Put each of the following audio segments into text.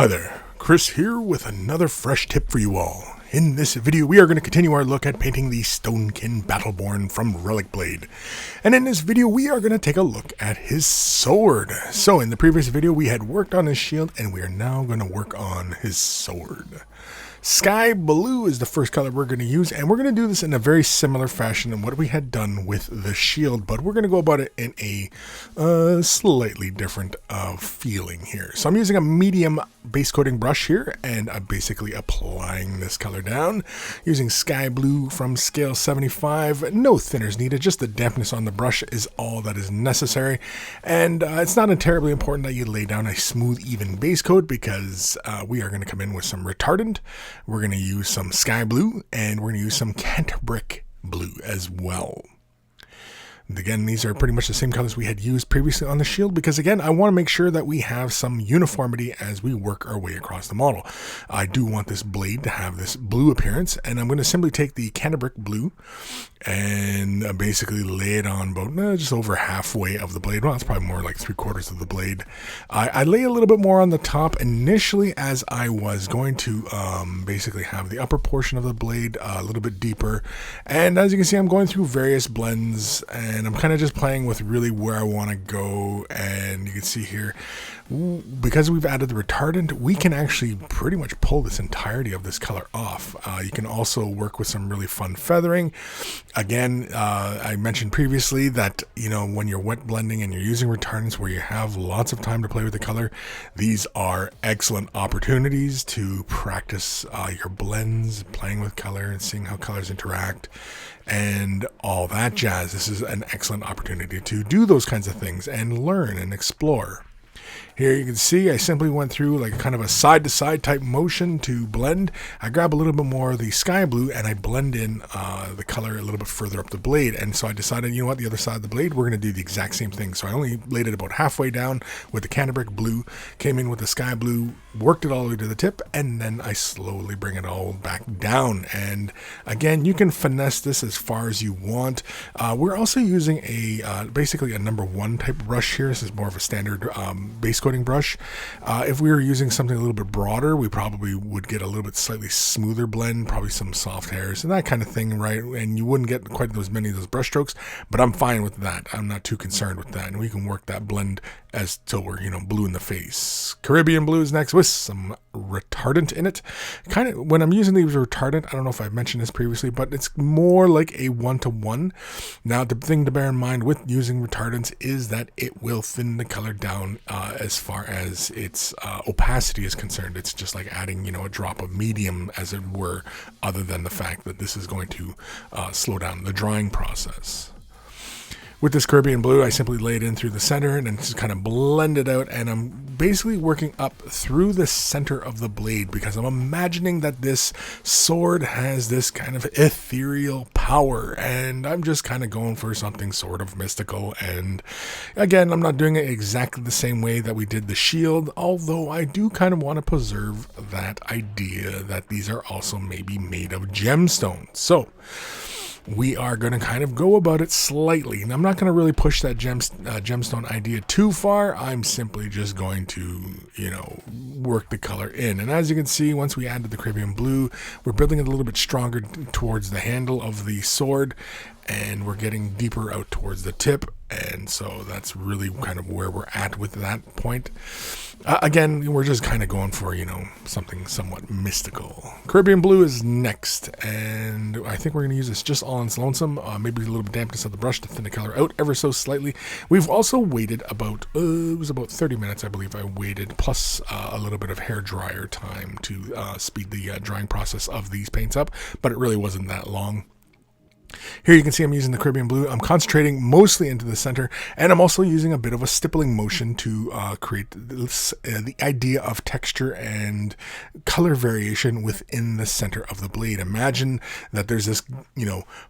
Hi there, Chris here with another fresh tip for you all. In this video, we are going to continue our look at painting the Stonekin Battleborn from Relicblade. And in this video, we are going to take a look at his sword. So in the previous video, we had worked on his shield, and we are now going to work on his sword. Sky blue is the first color we're going to use, and we're going to do this in a very similar fashion than what we had done with the shield, but we're going to go about it in a slightly different feeling here. So I'm using a medium base coating brush here, and I'm basically applying this color down using sky blue from scale 75. No thinners needed, just the dampness on the brush is all that is necessary, and it's not terribly important that you lay down a smooth, even base coat because we are going to come in with some retardant. We're going to use some sky blue, and we're going to use some Canterbrick blue as well. And again, these are pretty much the same colors we had used previously on the shield because, again, I want to make sure that we have some uniformity as we work our way across the model. I do want this blade to have this blue appearance, and I'm going to simply take the Canterbrick blue and basically lay it on about just over halfway of the blade. Well, it's probably more like 3/4 of the blade. I lay a little bit more on the top initially as I was going to basically have the upper portion of the blade a little bit deeper. And as you can see, I'm going through various blends, and I'm kind of just playing with really where I want to go. And you can see here, because we've added the retardant, we can actually pretty much pull this entirety of this color off. You can also work with some really fun feathering. Again, I mentioned previously that, when you're wet blending and you're using retardants where you have lots of time to play with the color, these are excellent opportunities to practice your blends, playing with color and seeing how colors interact and all that jazz. This is an excellent opportunity to do those kinds of things and learn and explore. Here you can see I simply went through like kind of a side-to-side type motion to blend. I grab a little bit more of the sky blue and I blend in the color a little bit further up the blade. And so I decided, you know what, the other side of the blade, we're going to do the exact same thing. So I only laid it about halfway down with the Canterbrick blue, came in with the sky blue, worked it all the way to the tip, and then I slowly bring it all back down. And again, you can finesse this as far as you want. We're also using basically a number 1 type brush here. This is more of a standard base coating brush. If we were using something a little bit broader, we probably would get a little bit slightly smoother blend, probably some soft hairs and that kind of thing, right? And you wouldn't get quite as many of those brush strokes, but I'm fine with that. I'm not too concerned with that, and we can work that blend as till we're blue in the face. Caribbean blue is next with some retardant in it. Kind of when I'm using these retardant, I don't know if I've mentioned this previously, but it's more like a 1-to-1. Now, the thing to bear in mind with using retardants is that it will thin the color down as far as its opacity is concerned. It's just like adding, a drop of medium, as it were, other than the fact that this is going to slow down the drying process. With this Caribbean blue, I simply lay it in through the center and then just kind of blend it out, and I'm basically working up through the center of the blade because I'm imagining that this sword has this kind of ethereal power, and I'm just kind of going for something sort of mystical. And again, I'm not doing it exactly the same way that we did the shield, although I do kind of want to preserve that idea that these are also maybe made of gemstones. So we are going to kind of go about it slightly, and I'm not going to really push that gemstone idea too far. I'm simply just going to, work the color in. And as you can see, once we added the Caribbean blue, we're building it a little bit stronger towards the handle of the sword, and we're getting deeper out towards the tip. And so that's really kind of where we're at with that point. Again, we're just kind of going for, something somewhat mystical. Caribbean blue is next, and I think we're going to use this just all on its lonesome. Maybe a little bit dampness of the brush to thin the color out ever so slightly. We've also waited about, it was about 30 minutes, I believe I waited, plus a little bit of hair dryer time to speed the drying process of these paints up, but it really wasn't that long. Here you can see I'm using the Caribbean blue. I'm concentrating mostly into the center, and I'm also using a bit of a stippling motion to create this, the idea of texture and color variation within the center of the blade. Imagine that there's this,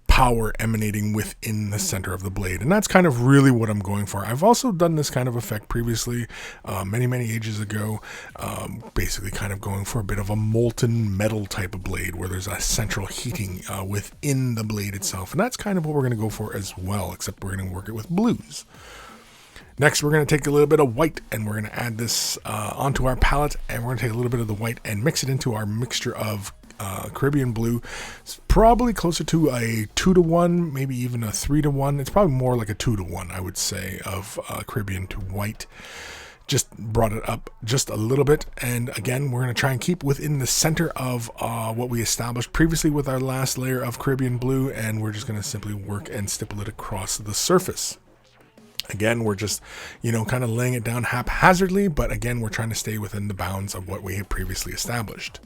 power emanating within the center of the blade, and that's kind of really what I'm going for. I've also done this kind of effect previously, many ages ago, basically kind of going for a bit of a molten metal type of blade where there's a central heating within the blade itself, and that's kind of what we're going to go for as well, except we're going to work it with blues. Next, we're going to take a little bit of white and we're going to add this onto our palette, and we're going to take a little bit of the white and mix it into our mixture of Caribbean blue. It's probably closer to a 2-to-1, maybe even a 3-to-1. It's probably more like a 2-to-1, I would say, of Caribbean to white. Just brought it up just a little bit, and again we're going to try and keep within the center of what we established previously with our last layer of Caribbean blue, and we're just going to simply work and stipple it across the surface. Again, we're just, kind of laying it down haphazardly, but again, we're trying to stay within the bounds of what we had previously established.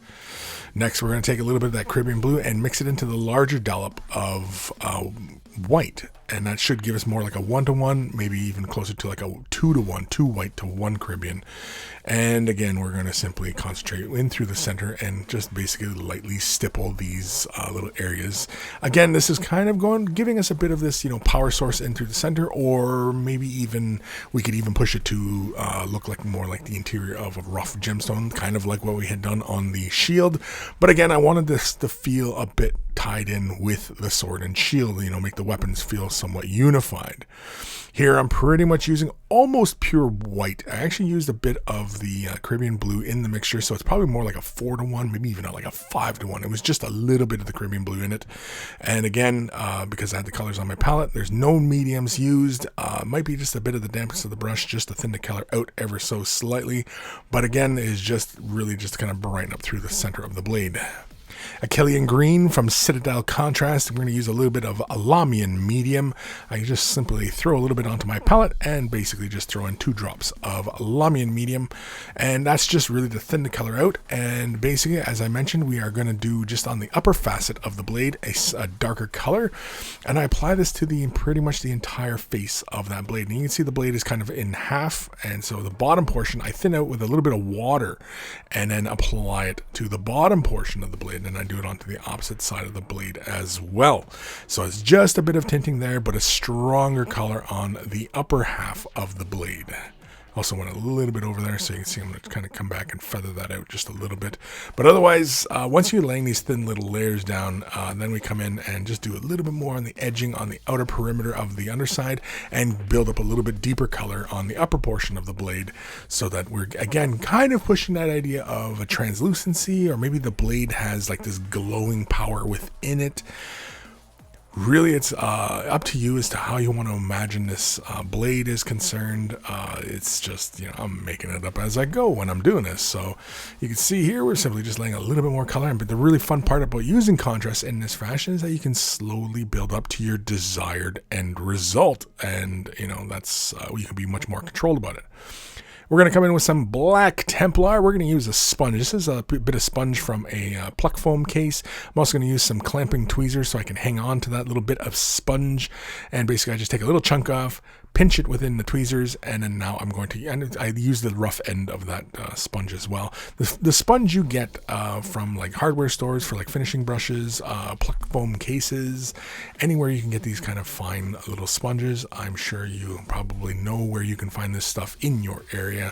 Next, we're going to take a little bit of that Caribbean blue and mix it into the larger dollop of white, and that should give us more like a 1-to-1, maybe even closer to like a 2-to-1, 2 white to 1 Caribbean. And again, we're going to simply concentrate in through the center and just basically lightly stipple these little areas. Again, this is kind of giving us a bit of this, power source in through the center, or maybe even we could even push it to look like more like the interior of a rough gemstone, kind of like what we had done on the shield. But again, I wanted this to feel a bit tied in with the sword and shield, make the weapons feel somewhat unified. Here I'm pretty much using almost pure white. I actually used a bit of the Caribbean blue in the mixture, so it's probably more like a 4-to-1, maybe even like a 5-to-1. It was just a little bit of the Caribbean blue in it. And again, because I had the colors on my palette, there's no mediums used. Might be just a bit of the dampness of the brush just to thin the color out ever so slightly. But again, is just really just kind of brighten up through the center of the blade. Achillean green from Citadel Contrast. I'm going to use a little bit of Alamian medium. I just simply throw a little bit onto my palette and basically just throw in 2 drops of Alamian medium, and that's just really to thin the color out. And basically, as I mentioned, we are going to do just on the upper facet of the blade a darker color, and I apply this to pretty much the entire face of that blade. And you can see the blade is kind of in half, and so the bottom portion I thin out with a little bit of water and then apply it to the bottom portion of the blade, and I do it onto the opposite side of the blade as well. So it's just a bit of tinting there, but a stronger color on the upper half of the blade. Also went a little bit over there, so you can see I'm going to kind of come back and feather that out just a little bit. But otherwise, once you're laying these thin little layers down, then we come in and just do a little bit more on the edging on the outer perimeter of the underside and build up a little bit deeper color on the upper portion of the blade, so that we're, again, kind of pushing that idea of a translucency, or maybe the blade has like this glowing power within it. Really, it's up to you as to how you want to imagine this blade is concerned. It's just, I'm making it up as I go when I'm doing this. So you can see here, we're simply just laying a little bit more color in. But the really fun part about using contrast in this fashion is that you can slowly build up to your desired end result. And, that's, you can be much more controlled about it. We're going to come in with some Black Templar. We're going to use a sponge. This is a bit of sponge from a pluck foam case. I'm also going to use some clamping tweezers so I can hang on to that little bit of sponge. And basically I just take a little chunk off, pinch it within the tweezers, and then now I'm going to, and I use the rough end of that sponge as well. The sponge you get from like hardware stores for like finishing brushes, pluck foam cases, anywhere you can get these kind of fine little sponges. I'm sure you probably know where you can find this stuff in your area.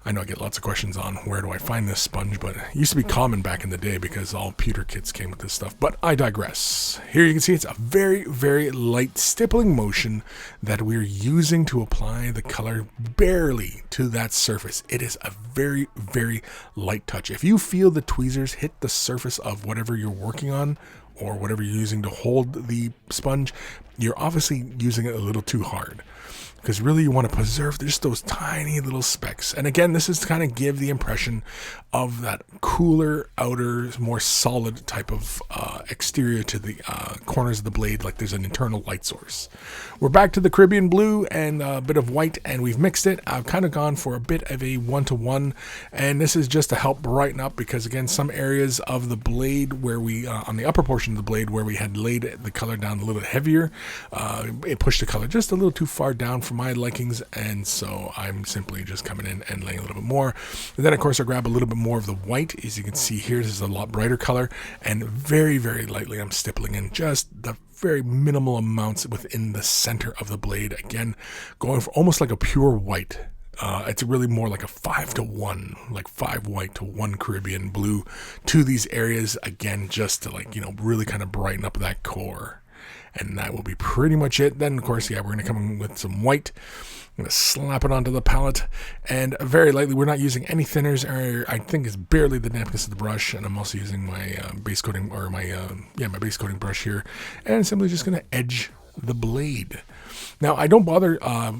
I know I get lots of questions on where do I find this sponge, but it used to be common back in the day because all pewter kits came with this stuff. But I digress. Here you can see it's a very, very light stippling motion that we're using to apply the color barely to that surface. It is a very, very light touch. If you feel the tweezers hit the surface of whatever you're working on or whatever you're using to hold the sponge, you're obviously using it a little too hard. Because really you want to preserve just those tiny little specks. And again, this is to kind of give the impression of that cooler, outer, more solid type of exterior to the corners of the blade, like there's an internal light source. We're back to the Caribbean blue and a bit of white, and we've mixed it. I've kind of gone for a bit of a 1-to-1, and this is just to help brighten up, because again, some areas of the blade where we, on the upper portion of the blade where we had laid the color down a little bit heavier, it pushed the color just a little too far down for my likings, and so I'm simply just coming in and laying a little bit more. And then of course I grab a little bit more of the white. As you can see here, this is a lot brighter color, and very, very lightly I'm stippling in just the very minimal amounts within the center of the blade. Again, going for almost like a pure white. It's really more like a 5-to-1, like 5 white to 1 Caribbean blue to these areas, again, just to really kind of brighten up that core. and that will be pretty much it. Then, of course, yeah, we're going to come in with some white. I'm going to slap it onto the palette, and very lightly, we're not using any thinners, or I think it's barely the dampness of the brush, and I'm also using my base coating, or my base coating brush here, and simply just going to edge the blade. Now, I don't bother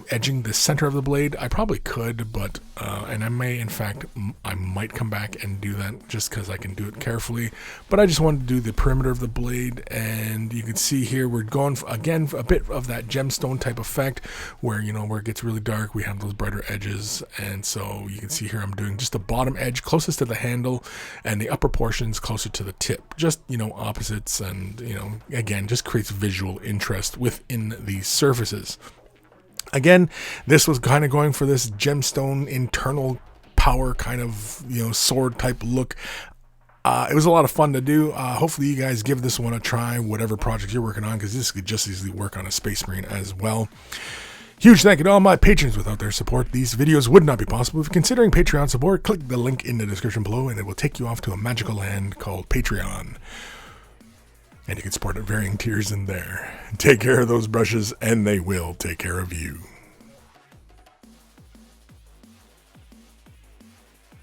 edging the center of the blade. I probably could, but, and I may, in fact, I might come back and do that just because I can do it carefully. But I just wanted to do the perimeter of the blade, and you can see here we're going, again, a bit of that gemstone type effect where, you know, where it gets really dark, we have those brighter edges. And so you can see here I'm doing just the bottom edge closest to the handle and the upper portions closer to the tip. Just, you know, opposites, and, you know, again, just creates visual interest within these surfaces. Again, this was kind of going for this gemstone internal power kind of, you know, sword type look. It was a lot of fun to do. Hopefully you guys give this one a try, whatever project you're working on, because this could just easily work on a Space Marine as well. Huge thank you to all my patrons. Without their support, these videos would not be possible. If you're considering Patreon support, click the link in the description below, and it will take you off to a magical land called Patreon. And you can support at varying tiers in there. Take care of those brushes, and they will take care of you.